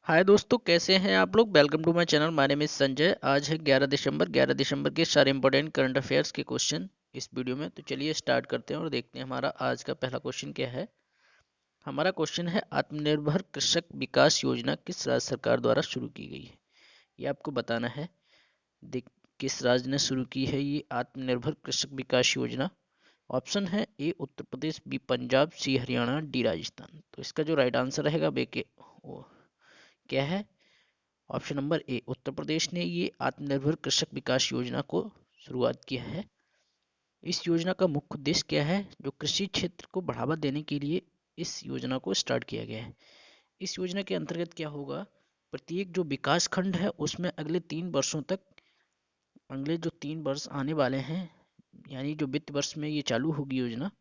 हाय दोस्तों, कैसे हैं आप लोग। Welcome to my channel. My name is Sanjay. आज है 11 दिसंबर के सारे इंपॉर्टेंट करंट अफेयर्स के क्वेश्चन इस वीडियो में। तो चलिए स्टार्ट करते हैं और देखते हैं हमारा आज का पहला क्वेश्चन क्या है। हमारा क्वेश्चन है, आत्मनिर्भर कृषक विकास योजना किस राज्य सरकार द्वारा शुरू की गई है। ये आपको बताना है। देख, किस राज्य ने शुरू की है ये आत्मनिर्भर कृषक विकास योजना। ऑप्शन है ए उत्तर प्रदेश, बी पंजाब, सी हरियाणा, डी राजस्थान। तो इसका जो राइट आंसर रहेगा बे के वो क्या है। Option number A, Uttar Pradesh ने ये आत्मनिर्भर कृषक विकास योजना को शुरुआत किया है। इस योजना का मुख्य उद्देश्य क्या है, जो कृषि क्षेत्र को बढ़ावा देने के लिए इस योजना को स्टार्ट किया गया है। इस योजना के अंतर्गत क्या होगा, प्रत्येक जो विकास खंड है उसमें अगले 3 वर्षों तक, अगले जो 3 वर्ष आने वाले हैं, यानी जो वित्त वर्ष में ये चालू होगी योजना,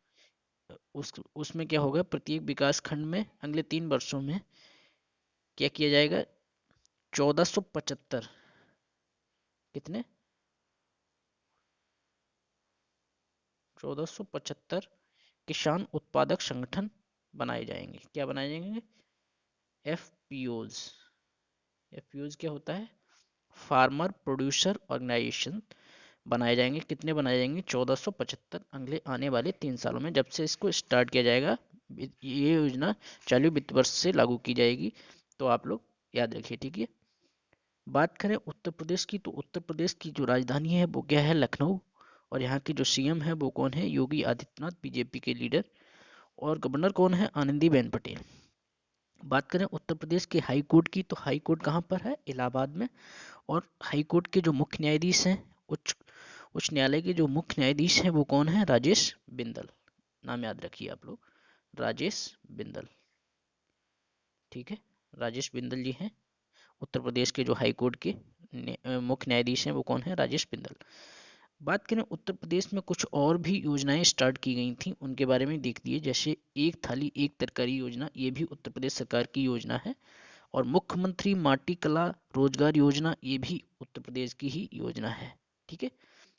उसमें क्या होगा, प्रत्येक विकास खंड में अगले 3 वर्षों में क्या किया जाएगा, 1475 कितने 1475 किसान उत्पादक संगठन बनाए जाएंगे। क्या बनाए जाएंगे, एफपीओज। एफपीओज क्या होता है, फार्मर प्रोड्यूसर ऑर्गेनाइजेशन बनाए जाएंगे। कितने बनाए जाएंगे, 1475 अगले आने वाले 3 सालों में, जब से इसको स्टार्ट किया जाएगा। ये योजना चालू वित्त वर्ष से लागू की जाएगी। तो आप लोग याद रखिए, ठीक है। बात करें उत्तर प्रदेश की, तो उत्तर प्रदेश की जो राजधानी है वो क्या है, लखनऊ। और यहाँ की जो सीएम है वो कौन है, योगी आदित्यनाथ, बीजेपी के लीडर। और गवर्नर कौन है, आनंदीबेन पटेल। बात करें उत्तर प्रदेश के हाई कोर्ट की, तो हाई कोर्ट कहाँ पर है, इलाहाबाद में। और हाई कोर्ट के जो मुख्य न्यायाधीश हैं, उच्च उच्च न्यायालय के जो मुख्य न्यायाधीश हैं वो कौन है, राजेश बिंदल। नाम याद रखिए आप लोग, राजेश बिंदल। ठीक है, राजेश बिंदल जी हैं उत्तर प्रदेश के जो हाई कोर्ट के मुख्य न्यायाधीश हैं, वो कौन है, राजेश बिंदल। बात करें उत्तर प्रदेश में कुछ और भी योजनाएं स्टार्ट की गई थी, उनके बारे में देख लिए। जैसे एक थाली एक तरकारी योजना, ये भी उत्तर प्रदेश सरकार की योजना है। और मुख्यमंत्री माटी कला रोजगार योजना, ये भी उत्तर प्रदेश की ही योजना है। ठीक है,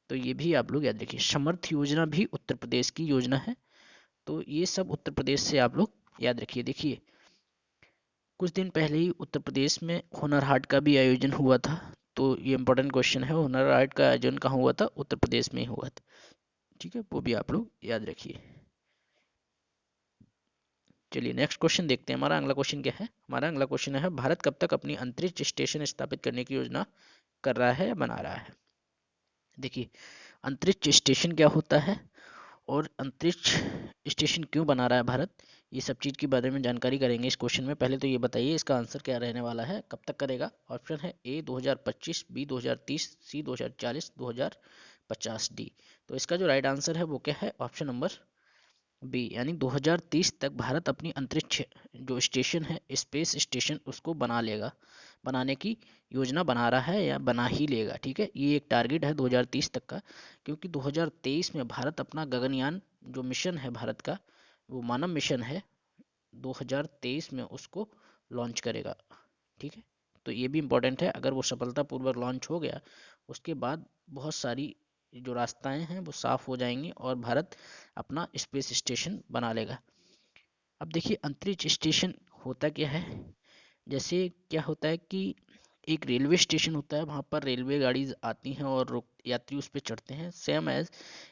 तो ये भी आप लोग याद रखिए। समर्थ योजना भी उत्तर प्रदेश की योजना है। तो ये सब उत्तर प्रदेश से आप लोग याद रखिए। देखिए, कुछ दिन पहले ही उत्तर प्रदेश में हुनर हाट का भी आयोजन हुआ था। तो ये इंपॉर्टेंट क्वेश्चन है, हुनर हाट का आयोजन कहाँ हुआ था, उत्तर प्रदेश में ही हुआ था। ठीक है, वो भी आप लोग याद रखिए। चलिए नेक्स्ट क्वेश्चन देखते हैं। हमारा अगला क्वेश्चन क्या है, हमारा अगला क्वेश्चन है, भारत कब तक अपनी अंतरिक्ष स्टेशन स्थापित करने की योजना कर रहा है या बना रहा है। देखिए, अंतरिक्ष स्टेशन क्या होता है और अंतरिक्ष स्टेशन क्यों बना रहा है भारत, ये सब चीज़ के बारे में जानकारी करेंगे इस क्वेश्चन में। पहले तो ये बताइए इसका आंसर क्या रहने वाला है, कब तक करेगा। ऑप्शन है ए 2025, बी 2030, सी 2040, 2050, डी। तो इसका जो राइट आंसर है वो क्या है, ऑप्शन नंबर बी, यानी 2030 तक भारत अपनी अंतरिक्ष जो स्टेशन है, स्पेस स्टेशन, उसको बना लेगा। बनाने की योजना बना रहा है या बना ही लेगा। ठीक है, ये एक टारगेट है 2030 तक का। क्योंकि 2023 में भारत अपना गगनयान जो मिशन है भारत का, वो मानव मिशन है, 2023 में उसको लॉन्च करेगा। ठीक है, तो ये भी इम्पोर्टेंट है। अगर वो सफलतापूर्वक लॉन्च हो गया, उसके बाद बहुत सारी जो रास्ताएं हैं वो साफ हो जाएंगी और भारत अपना स्पेस स्टेशन बना लेगा। अब देखिए, अंतरिक्ष स्टेशन होता क्या है। जैसे क्या होता है कि एक रेलवे स्टेशन होता है, वहाँ पर रेलवे गाड़ी आती हैं और यात्री उस पर चढ़ते हैं। सेम एज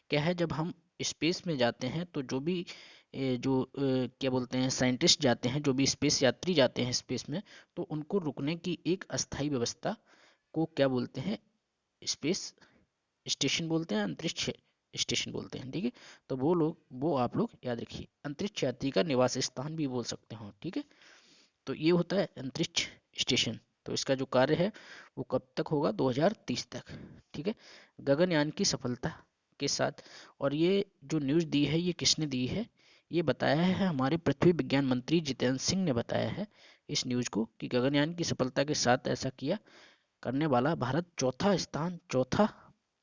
क्या है, जब हम स्पेस में जाते हैं तो जो भी क्या बोलते हैं, साइंटिस्ट जाते हैं, जो भी स्पेस यात्री जाते हैं स्पेस में, तो उनको रुकने की एक अस्थायी व्यवस्था को क्या बोलते हैं, स्पेस स्टेशन बोलते हैं, अंतरिक्ष स्टेशन बोलते हैं। ठीक है, तो वो आप लोग याद रखिए, अंतरिक्ष यात्री का निवास स्थान भी बोल सकते हो। ठीक है, तो ये होता है अंतरिक्ष स्टेशन। तो इसका जो कार्य है वो कब तक होगा, 2030 तक। ठीक है, गगनयान की सफलता के साथ। और ये जो न्यूज़ दी है ये किसने दी है, ये बताया है हमारे पृथ्वी विज्ञान मंत्री जितेंद्र सिंह ने बताया है इस न्यूज़ को, कि गगनयान की सफलता के साथ ऐसा किया करने वाला भारत चौथा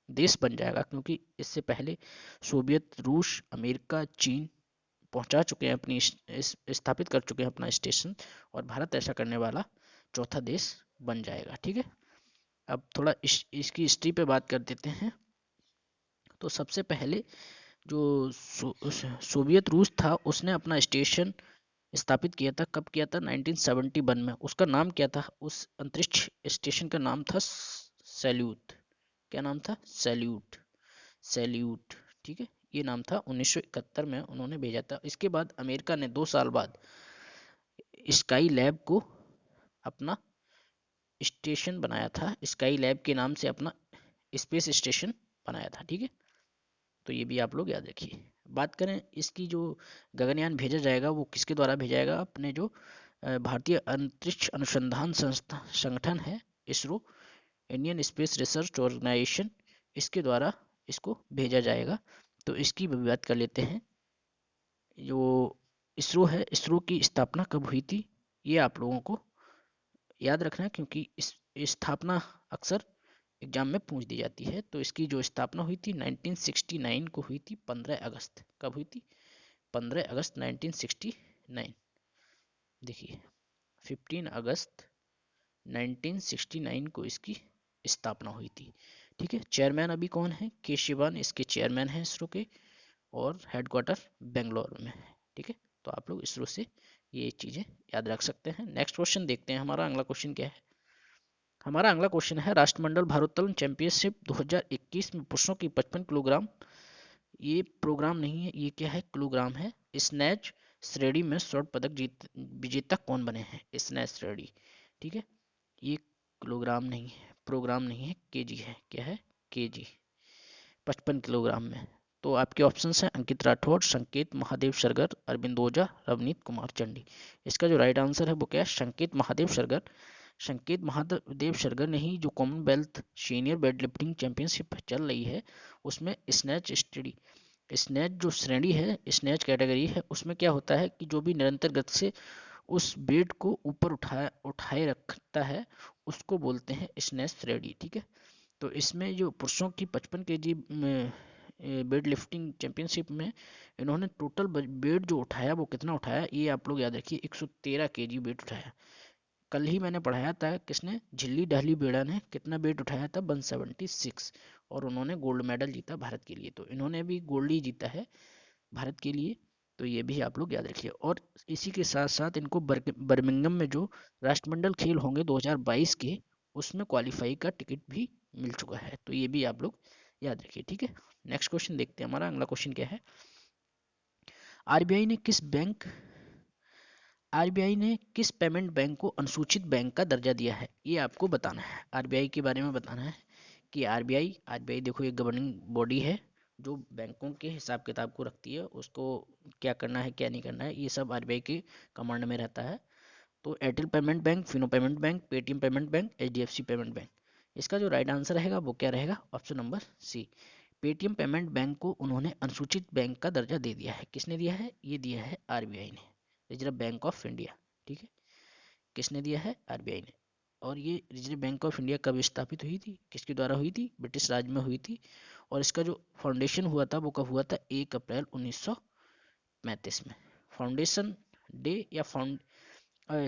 देश बन जाएगा। क्योंकि इससे पहले सोवियत, रूस, अमेरिका, चीन पहुंचा चुके हैं अपनी स्थापित कर चुके हैं अपना स्टेशन, और भारत ऐसा करने वाला चौथा देश बन जाएगा। ठीक है, अब थोड़ा इसकी हिस्ट्री पे बात कर देते हैं। तो सबसे पहले जो सोवियत रूस था, उसने अपना स्टेशन स्थापित किया था। कब किया था? 1971 में। उसका नाम क्या था? उस अंतरिक्ष स्टेशन का नाम था सैल्यूट। क्या नाम था? सैल्यूट। सैल्यूट, ठीक है, ये नाम था। 1971 में उन्होंने भेजा था। इसके बाद अमेरिका ने 2 साल बाद स्काई लैब को अपना स्टेशन बनाया था। स्काई लैब के नाम से अपना स्पेस स्टेशन बनाया था, ठीक है। तो ये भी आप लोग याद रखिए। बात करें इसकी, जो गगनयान भेजा जाएगा वो किसके द्वारा भेजा जाएगा? अपने जो भारतीय अंतरिक्ष अनुसंधान संस्था संगठन है, ISRO, Indian Space Research Organisation, इसके द्वारा इसको भेजा जाएगा। तो इसकी भी बात कर लेते हैं। जो इसरो है, इसरो की स्थापना कब हुई थी? ये आप लोगों को याद रखना है, क्योंकि इस स्थापना अक्सर एग्जाम में पूछ दी जाती है। तो इसकी जो स्थापना हुई थी 1969 को हुई थी, 15 अगस्त। कब हुई थी? 15 अगस्त 1969। देखिए 15 अगस्त 1969 को इसकी स्थापना हुई थी, ठीक है। चेयरमैन अभी कौन है? के शिवान इसके चेयरमैन हैं इसरो के, और हेडक्वार्टर बेंगलोर में है, ठीक है। तो आप लोग इसरो से ये चीज़ें याद रख सकते हैं। नेक्स्ट क्वेश्चन देखते हैं। हमारा अगला क्वेश्चन क्या है? हमारा अगला क्वेश्चन है राष्ट्रमंडल भारोत्तोलन चैंपियनशिप 2021 में पुरुषों की 55 किलोग्राम, ये प्रोग्राम नहीं है, ये क्या है? किलोग्राम है। स्नैच श्रेणी में स्वर्ण पदक विजेता कौन बने हैं? स्नैच श्रेणी, ठीक है। ये किलोग्राम नहीं है, प्रोग्राम नहीं है, केजी है। क्या है? केजी, 55 किलोग्राम में। तो आपके ऑप्शंस हैं अंकित राठौड़, संकेत महादेव सरगर, अरविंद ओझा, रवनीत कुमार चंडी। इसका जो राइट आंसर है वो क्या है? संकेत महादेव सरगर। संकेत महादेव सरगर ने ही जो Commonwealth senior weight lifting championship चल रही है उसमें स्नैच स्टडी, स्नैच जो श्रेणी है, स्नैच कैटेगरी है, उसमें क्या होता है कि जो भी निरंतर गति से उस वेट को ऊपर उठाए रखता है उसको बोलते हैं स्नैच श्रेणी, ठीक है। तो इसमें जो पुरुषों की 55 केजी वेट लिफ्टिंग चैंपियनशिप में इन्होंने टोटल वेट जो उठाया वो कितना उठाया? ये आप लोग याद रखिए, 113 केजी वेट उठाया। कल ही मैंने पढ़ाया था, किसने? झिल्ली डहली बेड़ा ने कितना वेट उठाया था? 176, और उन्होंने गोल्ड मेडल जीता भारत के लिए। तो इन्होंने भी गोल्ड ही जीता है भारत के लिए। तो ये भी आप लोग याद रखिए। और इसी के साथ साथ इनको बर्मिंघम में जो राष्ट्रमंडल खेल होंगे 2022 के, उसमें क्वालिफाई का टिकट भी मिल चुका है। तो ये भी आप लोग याद रखिए, ठीक है। नेक्स्ट क्वेश्चन देखते हैं। हमारा अगला क्वेश्चन क्या है? आरबीआई ने किस बैंक आरबीआई ने किस पेमेंट बैंक को अनुसूचित बैंक का दर्जा दिया है? ये आपको बताना है। आरबीआई के बारे में बताना है कि आरबीआई देखो एक गवर्निंग बॉडी है जो बैंकों के हिसाब किताब को रखती है, उसको क्या करना है क्या नहीं करना है ये सब आरबीआई के कमांड में रहता है। तो Airtel payment bank, Fino payment bank, Paytm payment bank, HDFC payment bank. इसका जो राइट आंसर रहेगा वो क्या रहेगा? Option number C. Paytm payment bank को उन्होंने अनुसूचित बैंक का दर्जा दे दिया है। किसने दिया है? ये दिया है आरबीआई ने, रिजर्व बैंक ऑफ इंडिया, ठीक है। किसने दिया है? आरबीआई ने। और ये रिजर्व बैंक ऑफ इंडिया कब स्थापित हुई थी? किसके द्वारा हुई थी? ब्रिटिश राज में हुई थी। और इसका जो फाउंडेशन हुआ था वो कब हुआ था? 1 अप्रैल 1935 में। फाउंडेशन डे या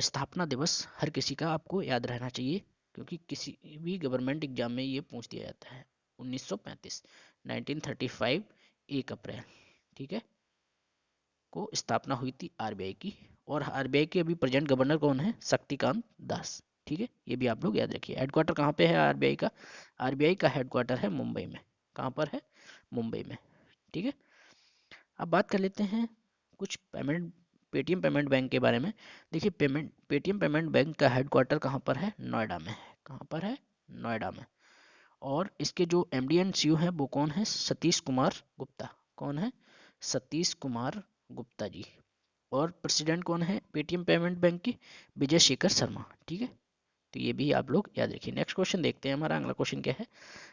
स्थापना दिवस हर किसी का आपको याद रहना चाहिए, क्योंकि किसी भी गवर्नमेंट एग्जाम में ये पूछ दिया जाता है। 1935, 1935 1 अप्रैल, ठीक है, को स्थापना हुई थी आरबीआई की। और आरबीआई के अभी प्रेजेंट गवर्नर कौन है? शक्तिकांत दास, ठीक है। ये भी आप लोग याद रखिए। हेडक्वार्टर कहाँ पे है आरबीआई का? आरबीआई का हेडक्वार्टर है मुंबई में। कहाँ पर है? मुंबई में, ठीक है। अब बात कर लेते हैं कुछ पेटीएम पेमेंट बैंक के बारे में। देखिए पेटीएम पेमेंट बैंक का हेडक्वार्टर कहाँ पर है? नोएडा में है। कहाँ पर है? नोएडा में। और इसके जो एमडी एंड सीईओ हैं वो कौन है? सतीश कुमार गुप्ता। कौन है? सतीश कुमार गुप्ता जी। और प्रेसिडेंट कौन है पेटीएम पेमेंट बैंक की? विजय शेखर शर्मा, ठीक है। तो ये भी आप लोग याद रखिए। नेक्स्ट क्वेश्चन देखते हैं। हमारा अगला क्वेश्चन क्या है?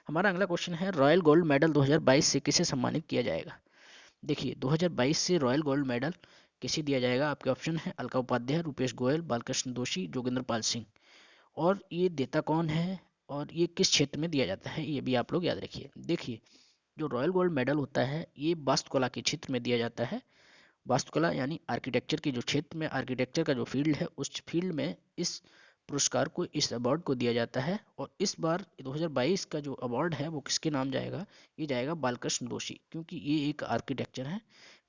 हमारा अगला क्वेश्चन है रॉयल गोल्ड मेडल 2022 से किसे सम्मानित किया जाएगा? देखिए 2022 से रॉयल गोल्ड मेडल किसे दिया जाएगा? आपके ऑप्शन है अलका उपाध्याय, रुपेश गोयल, बालकृष्ण दोषी, जोगिंदर पाल सिंह। और ये देता कौन है और ये किस क्षेत्र में दिया जाता है ये भी आप लोग याद रखिए। देखिए जो रॉयल गोल्ड मेडल होता है ये वास्तुकला के क्षेत्र में दिया जाता है। वास्तुकला यानी आर्किटेक्चर के जो क्षेत्र में, आर्किटेक्चर का जो फील्ड है उस फील्ड में इस पुरस्कार को, इस अवार्ड को दिया जाता है। और इस बार 2022 का जो अवार्ड है वो किसके नाम जाएगा? ये जाएगा बालकृष्ण दोषी, क्योंकि ये एक आर्किटेक्चर है।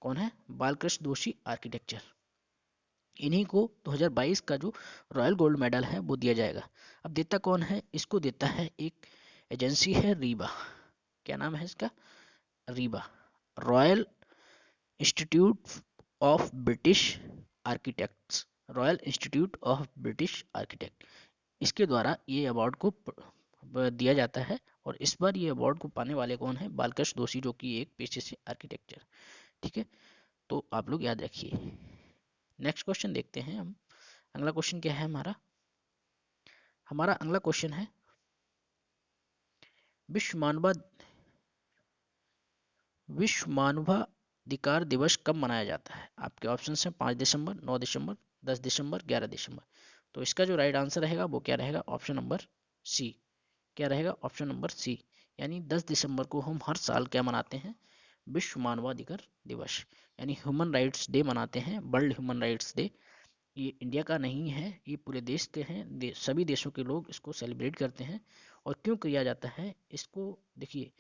कौन है? बालकृष्ण दोषी आर्किटेक्चर। इन्हीं को 2022 का जो रॉयल गोल्ड मेडल है वो दिया जाएगा। अब देता कौन है? इसको देता है एक एजेंसी है रीबा। क्या नाम है इसका? Reeba, royal institute of British architects, royal institute of British architect, इसके द्वारा ये अवार्ड को दिया जाता है। और इस बार ये अवार्ड को पाने वाले कौन है? बालकृष्ण दोषी, जो कि एक पेशे से आर्किटेक्चर। ठीक है, तो आप लोग याद रखिए। नेक्स्ट क्वेश्चन देखते हैं हम। अगला क्वेश्चन क्या है हमारा? हमारा अगला क्वेश्चन है विश्व मानवाधिकार दिवस कब मनाया जाता है? आपके ऑप्शन हैं 5 दिसंबर, 9 दिसंबर, 10 दिसंबर, 11 दिसंबर। तो इसका जो राइट आंसर रहेगा वो क्या रहेगा? Option number C. क्या रहेगा? Option number C. यानी 10 दिसंबर को हम हर साल क्या मनाते हैं? विश्व मानवाधिकार दिवस, यानी ह्यूमन राइट्स डे मनाते हैं, वर्ल्ड ह्यूमन राइट्स डे। ये इंडिया का नहीं है, ये पूरे देश के हैं, सभी देशों के लोग इसको सेलिब्रेट करते हैं। और क्यों किया जाता है इसको? देखिए,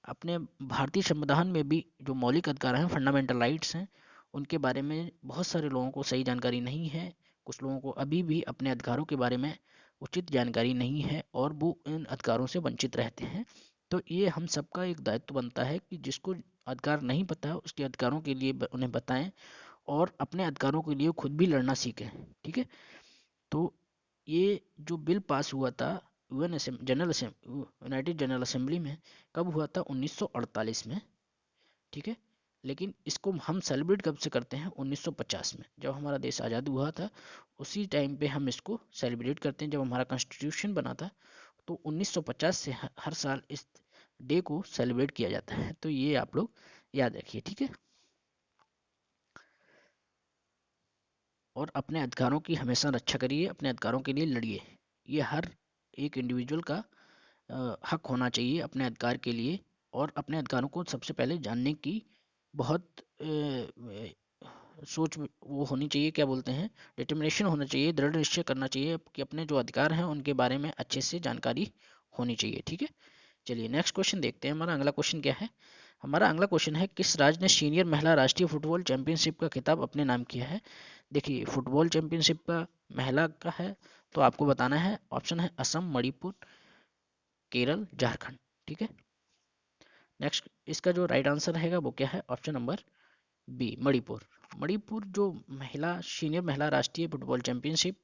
अपने भारतीय संविधान में भी जो मौलिक अधिकार हैं, फंडामेंटल राइट्स हैं, उनके बारे में बहुत सारे लोगों को सही जानकारी नहीं है। कुछ लोगों को अभी भी अपने अधिकारों के बारे में उचित जानकारी नहीं है और वो इन अधिकारों से वंचित रहते हैं। तो ये हम सबका एक दायित्व बनता है कि जिसको अधिकार नहीं पता है उसके अधिकारों के लिए उन्हें बताएं और अपने अधिकारों के लिए खुद भी लड़ना सीखें। ठीक है, तो ये जो बिल पास हुआ था यूनाइटेड जनरल असेंबली में, कब हुआ था? 1948 में। ठीक है, लेकिन इसको हम सेलिब्रेट कब से करते हैं? 1950 में, जब हमारा देश आज़ाद हुआ था। उसी टाइम पे हम इसको सेलिब्रेट करते हैं, जब हमारा कॉन्स्टिट्यूशन बना था। तो 1950 से हर साल इस डे को सेलिब्रेट किया जाता है। तो ये आप लोग याद रखिए। ठीक है, और अपने अधिकारों की हमेशा रक्षा करिए, अपने अधिकारों के लिए लड़िए। ये हर एक इंडिविजुअल का हक होना चाहिए अपने अधिकार के लिए। और अपने अधिकारों को सबसे पहले जानने की बहुत सोच वो होनी चाहिए, क्या बोलते हैं, डिटर्मिनेशन होना चाहिए, दृढ़ निश्चय करना चाहिए कि अपने जो अधिकार हैं उनके बारे में अच्छे से जानकारी होनी चाहिए। ठीक है, चलिए नेक्स्ट क्वेश्चन देखते हैं। हमारा अगला क्वेश्चन क्या है? हमारा अगला क्वेश्चन है, किस राज्य ने सीनियर महिला राष्ट्रीय फुटबॉल चैंपियनशिप का खिताब अपने नाम किया है? देखिए, फुटबॉल चैंपियनशिप का महिला का है, तो आपको बताना है। ऑप्शन है असम, मणिपुर, केरल, झारखंड। ठीक है, नेक्स्ट इसका जो राइट आंसर रहेगा वो क्या है? Option number B, Manipur. Manipur जो सीनियर महिला राष्ट्रीय फुटबॉल चैंपियनशिप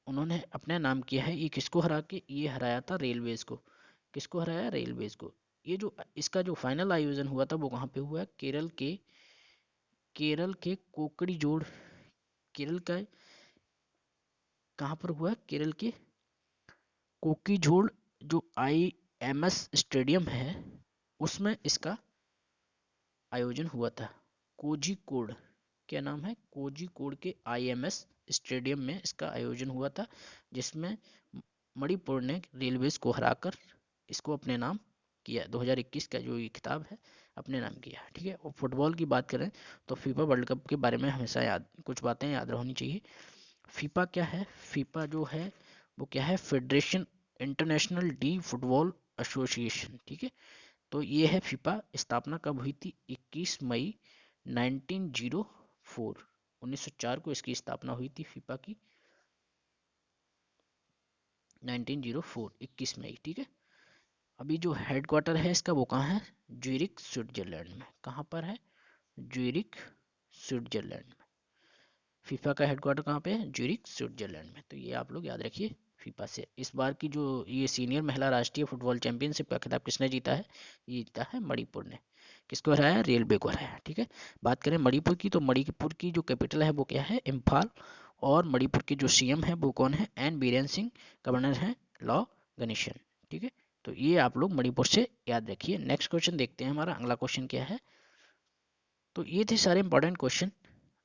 उन्होंने अपने नाम किया है। ये किसको हरा के? ये हराया था रेलवेज को। किसको हराया? रेलवेज को। ये जो इसका जो फाइनल आयोजन हुआ था वो कहाँ पे हुआ है? केरल के कोकड़ी जोड़, केरल का कहाँ पर हुआ? केरल के कोकीझोड़ जो IMS स्टेडियम है उसमें इसका आयोजन हुआ था। कोझिकोड, क्या नाम है? कोझिकोड के IMS स्टेडियम में इसका आयोजन हुआ था, जिसमें मणिपुर ने रेलवेज को हराकर इसको अपने नाम किया। 2021 का जो ये खिताब है अपने नाम किया। ठीक है, और फुटबॉल की बात करें तो फीफा वर्ल्ड कप के बारे में हमेशा कुछ बातें याद होनी चाहिए। फीफा क्या है? फीफा जो है वो क्या है? Federation international D football association. ठीक है, तो ये है फीफा। स्थापना कब हुई थी? 21 मई 1904, 1904 को इसकी स्थापना हुई थी फीफा की। 1904, 21 मई। ठीक है, अभी जो हेडक्वार्टर है इसका वो कहाँ है? ज्यूरिख, स्विट्जरलैंड में। कहाँ पर है? ज्यूरिख, स्विट्जरलैंड में। फीफा का हेडक्वार्टर कहाँ पे है? ज्यूरिख, स्विट्जरलैंड में। तो ये आप लोग याद रखिए फीफा से। इस बार की जो ये सीनियर महिला राष्ट्रीय फुटबॉल चैंपियनशिप का खिताब किसने जीता है? ये जीता है मणिपुर ने। किसको हराया? रेलवे को हराया। ठीक है, बात करें मणिपुर की तो मणिपुर की जो कैपिटल है वो क्या है? इम्फाल। और मणिपुर के जो CM है वो कौन है? एन बीरेन सिंह। गवर्नर है लॉ गणेशन। ठीक है, तो ये आप लोग मणिपुर से याद रखिए। नेक्स्ट क्वेश्चन देखते हैं। हमारा अगला क्वेश्चन क्या है? तो ये थे सारे इंपॉर्टेंट क्वेश्चन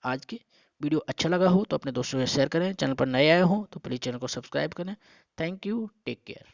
आज के। वीडियो अच्छा लगा हो तो अपने दोस्तों से शेयर करें। चैनल पर नए आए हो तो प्लीज़ चैनल को सब्सक्राइब करें। Thank you, take care.